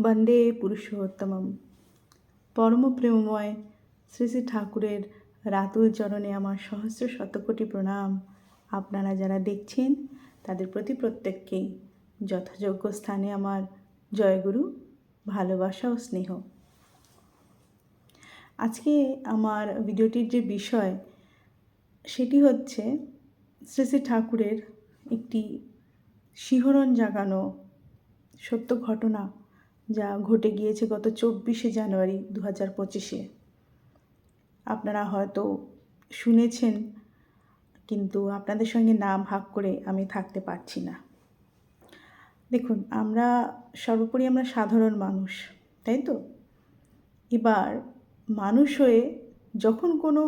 বন্দে পুরুষোত্তমম। পরম প্রেমময় শ্রী শ্রী ঠাকুরের রাতুল চরণে আমার সহস্র শতকোটি প্রণাম। আপনারা যারা দেখছেন তাদের প্রতি প্রত্যেককেই যথাযোগ্য স্থানে আমার জয়গুরু, ভালোবাসা ও স্নেহ। আজকে আমার ভিডিওটির যে বিষয় সেটি হচ্ছে শ্রী শ্রী ঠাকুরের একটি শিহরণ জাগানো সত্য ঘটনা, যা ঘটে গিয়েছে গত 24শে জানুয়ারি 2025-এ। আপনারা হয়তো শুনেছেন, কিন্তু আপনাদের সঙ্গে নাম ভাগ করে আমি থাকতে পারছি না। দেখুন, সর্বোপরি আমরা সাধারণ মানুষ, তাই তো? এবার মানুষ হয়ে যখন কোনো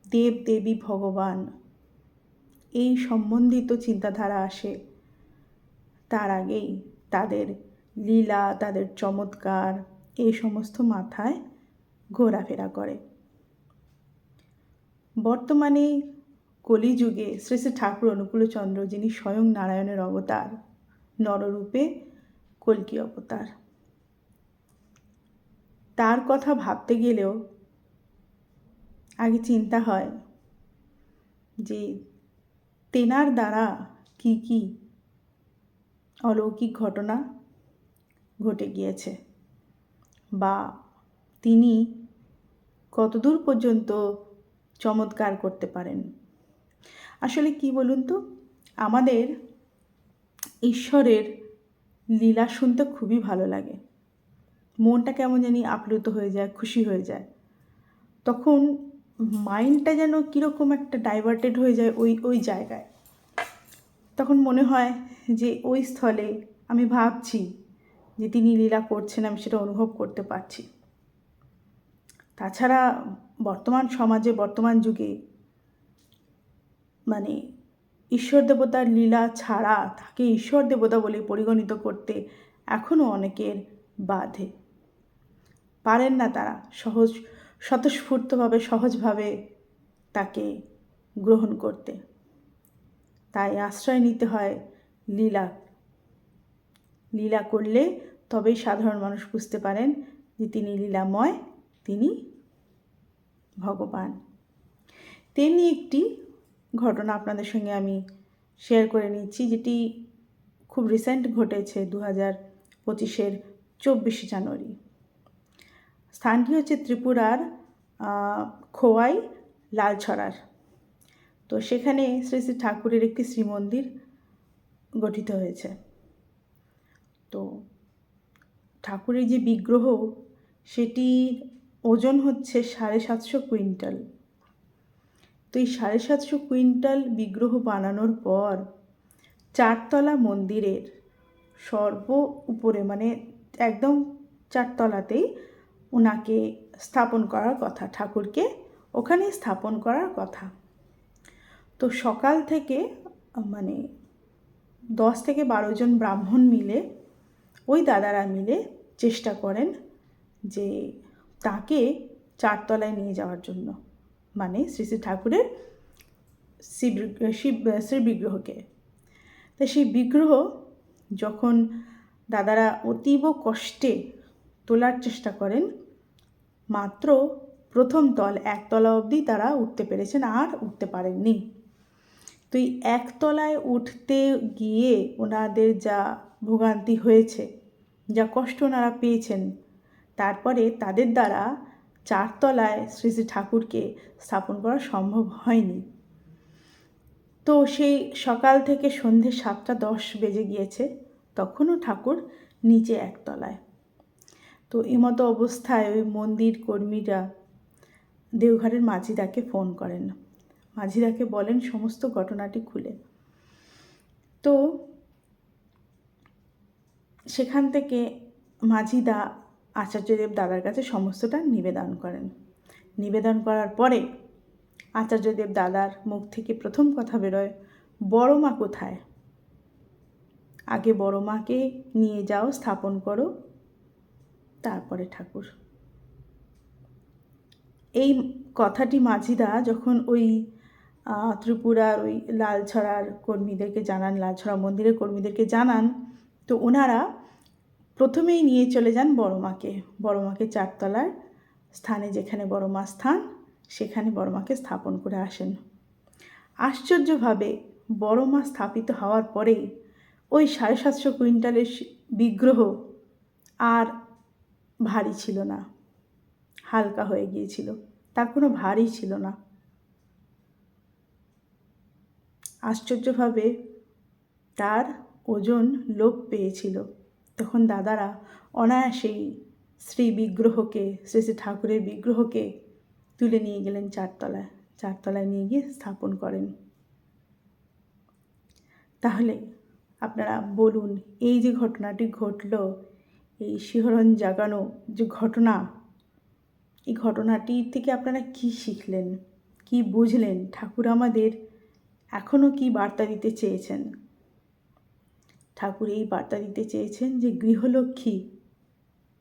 দেব দেবী ভগবান এই সম্বন্ধিত চিন্তাধারা আসে, তার আগেই তাদের লীলা, তাদের চমৎকার এই সমস্ত মাথায় ঘোরাফেরা করে। বর্তমানে কলিযুগে শ্রী শ্রী ঠাকুর অনুকূলচন্দ্র, যিনি স্বয়ং নারায়ণের অবতার, নররূপে কল্কি অবতার, তার কথা ভাবতে গেলেও আগে চিন্তা হয় যে তেনার দ্বারা কি কি অলৌকিক ঘটনা ঘটে গিয়েছে, বা তিনি কতদূর পর্যন্ত চমৎকার করতে পারেন। আসলে কি বলুন তো, আমাদের ঈশ্বরের লীলা শুনতে খুবই ভালো লাগে। মনটা কেমন জানি আপ্লুত হয়ে যায়, খুশি হয়ে যায়। তখন মাইন্ডটা যেন কীরকম একটা ডাইভার্টেড হয়ে যায় ওই জায়গায়। তখন মনে হয় যে ওই স্থলে আমি ভাবছি যে তিনি লীলা করছেন, আমি সেটা অনুভব করতে পারছি। তাছাড়া বর্তমান সমাজে, বর্তমান যুগে ঈশ্বর দেবতার লীলা ছাড়া তাকে ঈশ্বর দেবতা বলে পরিগণিত করতে এখনও অনেকের বাধে। পারেন না তারা স্বতঃস্ফূর্তভাবে, সহজভাবে তাকে গ্রহণ করতে। তাই আশ্রয় নিতে হয় লীলা করলে তবেই সাধারণ মানুষ বুঝতে পারেন যে তিনি লীলাময়, তিনি ভগবান। তেমনি একটি ঘটনা আপনাদের সঙ্গে আমি শেয়ার করে নিচ্ছি, যেটি খুব রিসেন্ট ঘটেছে 2025-এর 24শে জানুয়ারি। স্থানটি হচ্ছে ত্রিপুরার খোয়াই লালছড়ার। তো সেখানে শ্রী শ্রী ঠাকুরের একটি শ্রীমন্দির গঠিত হয়েছে। তো ঠাকুরের যে বিগ্রহ, সেটির ওজন হচ্ছে 750 কুইন্টাল। তো এই 750 কুইন্টাল বিগ্রহ বানানোর পর 4তলা মন্দিরের সর্ব উপরে, একদম 4তলাতেই ওনাকে স্থাপন করার কথা, ঠাকুরকে ওখানে স্থাপন করার কথা। তো সকাল থেকে 10 থেকে 12 জন ব্রাহ্মণ মিলে, ওই দাদারা মিলে চেষ্টা করেন যে তাকে 4তলায় নিয়ে যাওয়ার জন্য, শ্রী শ্রী ঠাকুরের শ্রী বিগ্রহকে। তাই সেই বিগ্রহ যখন দাদারা অতীব কষ্টে তোলার চেষ্টা করেন, মাত্র প্রথম 1তলা অবধি তারা উঠতে পেরেছেন, আর উঠতে পারেননি। তো এই 1তলায় উঠতে গিয়ে ওনাদের যা ভোগান্তি হয়েছে, যা কষ্ট ওনারা পেয়েছেন, তারপরে তাদের দ্বারা 4তলায় শ্রী শ্রী ঠাকুরকে স্থাপন করা সম্ভব হয়নি। তো সেই সকাল থেকে সন্ধে 7টা 10 বেজে গিয়েছে, তখনও ঠাকুর নিচে 1তলায়। তো এমতো অবস্থায় ওই মন্দির কর্মীরা দেওঘরের মাঝিদাকে ফোন করেন। মাঝিদাকে বলেন সমস্ত ঘটনাটি খুলে। তো সেখান থেকে মাঝিদা আচার্যদেব দাদার কাছে সমস্তটা নিবেদন করেন। নিবেদন করার পরে আচার্যদেব দাদার মুখ থেকে প্রথম কথা বেরোয়, বড় মা কোথায়? আগে বড় মাকে নিয়ে যাও, স্থাপন করো, তারপরে ঠাকুর। এই কথাটি মাঝিদা যখন ওই ত্রিপুরার ওই লালছড়ার কর্মীদেরকে জানান, লালছড়া মন্দিরের কর্মীদেরকে জানান, তো ওনারা প্রথমেই নিয়ে চলে যান বড় মাকে। বড় মাকে 4 তলার স্থানে, যেখানে বড় মা স্থান, সেখানে বড় মাকে স্থাপন করে আসেন। আশ্চর্যভাবে বড় মা স্থাপিত হওয়ার পরেই ওই 750 কুইন্টালের বিগ্রহ আর ভারী ছিল না, হালকা হয়ে গিয়েছিল, তার কোনো ভারী ছিল না। আশ্চর্যভাবে তার ওজন লোপ পেয়েছিল। তখন দাদারা অনায়াসেই শ্রী শ্রী ঠাকুরের বিগ্রহকে তুলে নিয়ে গেলেন 4 তলায়। 4 তলায় নিয়ে গিয়ে স্থাপন করেন। তাহলে আপনারা বলুন, এই যে ঘটনাটি ঘটল, এই শিহরণ জাগানো যে ঘটনা, এই ঘটনাটি থেকে আপনারা কি শিখলেন, কি বুঝলেন? ঠাকুর আমাদের এখনও কি বার্তা দিতে চেয়েছেন? ঠাকুর এই বার্তা দিতে চেয়েছেন যে গৃহলক্ষ্মী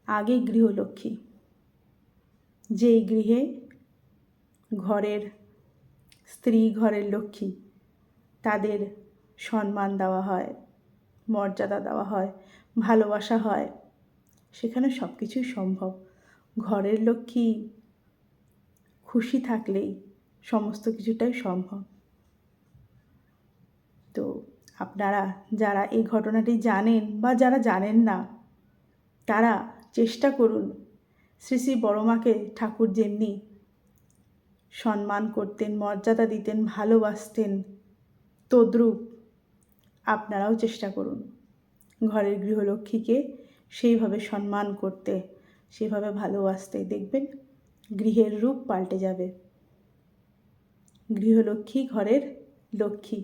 আগে গৃহলক্ষ্মী, যেই গৃহে ঘরের স্ত্রী, ঘরের লক্ষ্মী, তাদের সম্মান দেওয়া হয়, মর্যাদা দেওয়া হয়, ভালোবাসা হয়, সেখানে সব কিছুই সম্ভব। ঘরের লক্ষ্মী খুশি থাকলেই সমস্ত কিছুটাই সম্ভব। তো আপনারা যারা এই ঘটনাটি জানেন বা যারা জানেন না, তারা চেষ্টা করুন শ্রী শ্রী বড় মাকে ঠাকুর যেমনি সম্মান করতেন, মর্যাদা দিতেন, ভালোবাসতেন, তদ্রূপ আপনারাও চেষ্টা করুন ঘরের গৃহলক্ষ্মীকে সেইভাবে সম্মান করতে, সেভাবে ভালোবাসতে। দেখবেন গৃহের রূপ পাল্টে যাবে। গৃহলক্ষ্মী ঘরের লক্ষ্মী,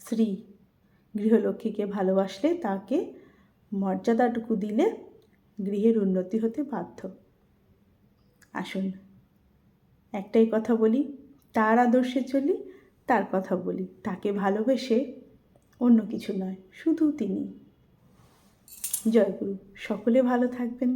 শ্রী। গৃহলক্ষ্মীকে ভালোবাসলে, তাকে মর্যাদাটুকু দিলে গৃহের উন্নতি হতে বাধ্য। আসুন একটাই কথা বলি, তার আদর্শে চলি, তার কথা বলি, তাকে ভালোবেসে, অন্য কিছু নয়, শুধু তিনি। জয়গুরু। সকলে ভালো থাকবেন।